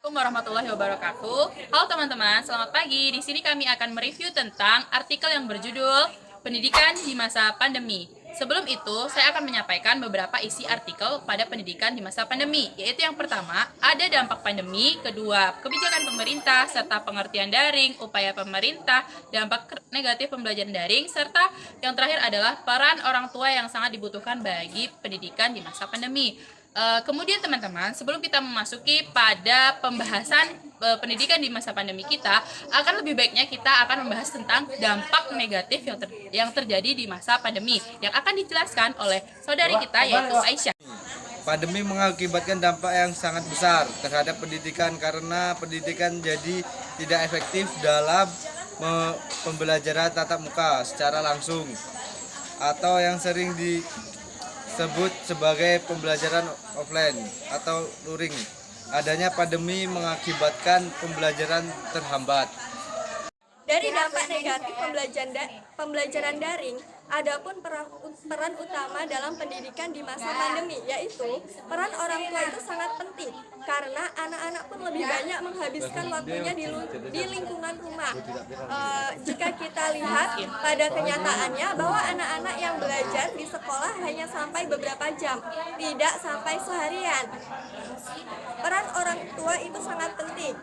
Assalamualaikum warahmatullahi wabarakatuh. Halo teman-teman, selamat pagi. Di sini kami akan mereview tentang artikel yang berjudul Pendidikan di Masa Pandemi. Sebelum itu, saya akan menyampaikan beberapa isi artikel pada pendidikan di masa pandemi, yaitu yang pertama, ada dampak pandemi, kedua, kebijakan pemerintah, serta pengertian daring, upaya pemerintah, dampak negatif pembelajaran daring, serta yang terakhir adalah peran orang tua yang sangat dibutuhkan bagi pendidikan di masa pandemi. Kemudian teman-teman, sebelum kita memasuki pada pembahasan pendidikan di masa pandemi kita, akan lebih baiknya kita akan membahas tentang dampak negatif yang terjadi di masa pandemi yang akan dijelaskan oleh saudari kita yaitu Aisyah. Pandemi mengakibatkan dampak yang sangat besar terhadap pendidikan karena pendidikan jadi tidak efektif dalam pembelajaran tatap muka secara langsung atau yang sering disebut sebagai pembelajaran offline atau luring. Adanya pandemi mengakibatkan pembelajaran terhambat. Dari dampak negatif pembelajaran daring, adapun peran utama dalam pendidikan di masa pandemi, yaitu peran orang tua itu sangat penting karena anak-anak pun lebih banyak menghabiskan waktunya di lingkungan rumah. Jika kita lihat pada kenyataannya bahwa anak-anak yang belajar di sekolah hanya sampai beberapa jam, tidak sampai seharian. Peran orang tua itu sangat penting,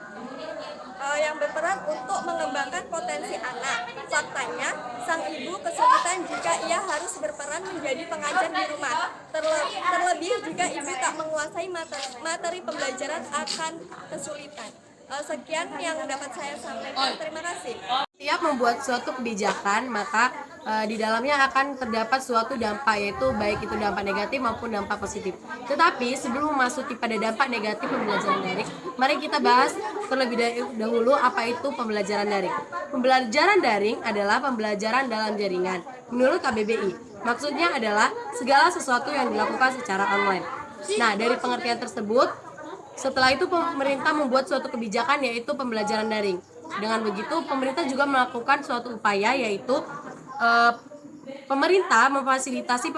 yang berperan untuk mengembangkan potensi anak. Faktanya, sang ibu kesulitan jika ia harus berperan menjadi pengajar di rumah. Terlebih jika ibu tak menguasai materi pembelajaran akan kesulitan. Sekian yang dapat saya sampaikan. Terima kasih. Setiap membuat suatu kebijakan, maka di dalamnya akan terdapat suatu dampak, yaitu baik itu dampak negatif maupun dampak positif. Tetapi sebelum memasuki pada dampak negatif pembelajaran daring, mari kita bahas terlebih dahulu apa itu pembelajaran daring. Pembelajaran daring adalah pembelajaran dalam jaringan. Menurut KBBI, maksudnya adalah segala sesuatu yang dilakukan secara online. Nah, dari pengertian tersebut, setelah itu pemerintah membuat suatu kebijakan, yaitu pembelajaran daring. Dengan begitu, pemerintah juga melakukan suatu upaya, yaitu pemerintah memfasilitasi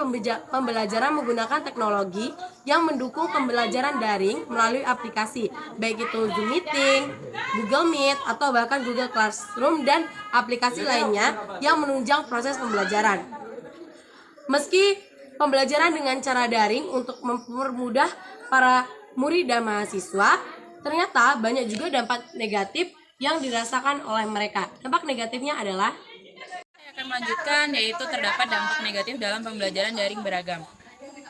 pembelajaran menggunakan teknologi yang mendukung pembelajaran daring melalui aplikasi, baik itu Zoom Meeting, Google Meet, atau bahkan Google Classroom dan aplikasi lainnya yang menunjang proses pembelajaran. Meski pembelajaran dengan cara daring untuk mempermudah para murid dan mahasiswa, ternyata banyak juga dampak negatif yang dirasakan oleh mereka. Dampak negatifnya adalah Saya akan melanjutkan, yaitu terdapat dampak negatif dalam pembelajaran daring beragam.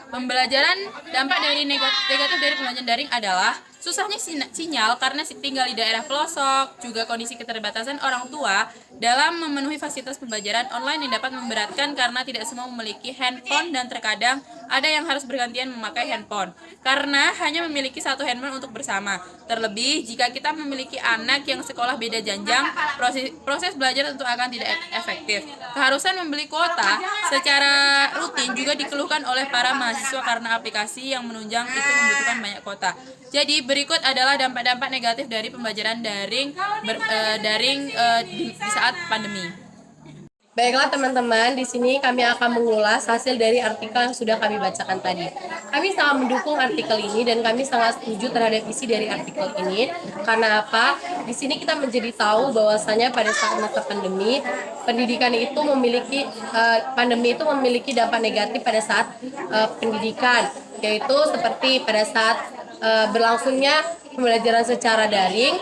Dampak dari negatif dari pembelajaran daring adalah susahnya sinyal karena tinggal di daerah pelosok, juga kondisi keterbatasan orang tua dalam memenuhi fasilitas pembelajaran online yang dapat memberatkan karena tidak semua memiliki handphone dan terkadang ada yang harus bergantian memakai handphone karena hanya memiliki satu handphone untuk bersama. Terlebih jika kita memiliki anak yang sekolah beda jenjang, proses belajar tentu akan tidak efektif. Keharusan membeli kuota secara rutin juga dikeluhkan oleh para mahasiswa karena aplikasi yang menunjang itu membutuhkan banyak kuota. Jadi berikut adalah dampak-dampak negatif dari pembelajaran daring di saat pandemi. Baiklah teman-teman, di sini kami akan mengulas hasil dari artikel yang sudah kami bacakan tadi. Kami sangat mendukung artikel ini dan kami sangat setuju terhadap isi dari artikel ini. Karena apa? Di sini kita menjadi tahu bahwasanya pada saat masa pandemi, pendidikan itu memiliki dampak negatif pada saat pendidikan, yaitu seperti pada saat berlangsungnya pembelajaran secara daring.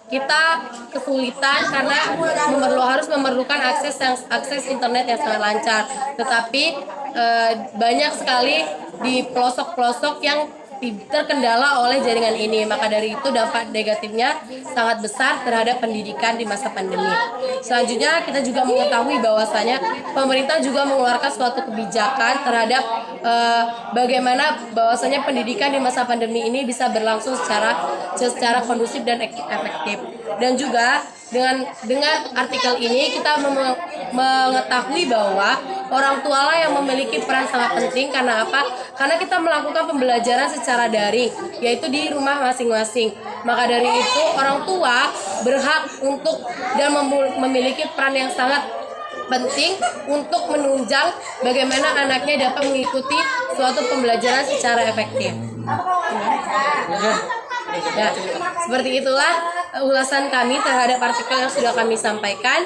Kita kesulitan karena harus memerlukan akses internet yang sangat lancar. Tetapi banyak sekali di pelosok-pelosok yang terkendala oleh jaringan ini. Maka dari itu dampak negatifnya sangat besar terhadap pendidikan di masa pandemi. Selanjutnya kita juga mengetahui bahwasanya pemerintah juga mengeluarkan suatu kebijakan terhadap bagaimana bahwasanya pendidikan di masa pandemi ini bisa berlangsung secara kondusif dan efektif. Dan juga dengan artikel ini kita mengetahui bahwa orang tua lah yang memiliki peran sangat penting. Karena apa? Karena kita melakukan pembelajaran secara daring, yaitu di rumah masing-masing. Maka dari itu orang tua berhak untuk dan memiliki peran yang sangat penting untuk menunjang bagaimana anaknya dapat mengikuti suatu pembelajaran secara efektif. Nah, seperti itulah ulasan kami terhadap artikel yang sudah kami sampaikan.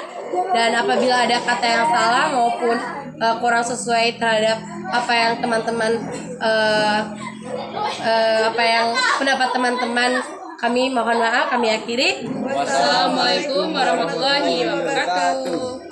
Dan apabila ada kata yang salah maupun kurang sesuai terhadap apa yang teman-teman apa yang pendapat teman-teman, kami mohon maaf, kami akhiri. Wassalamualaikum warahmatullahi wabarakatuh.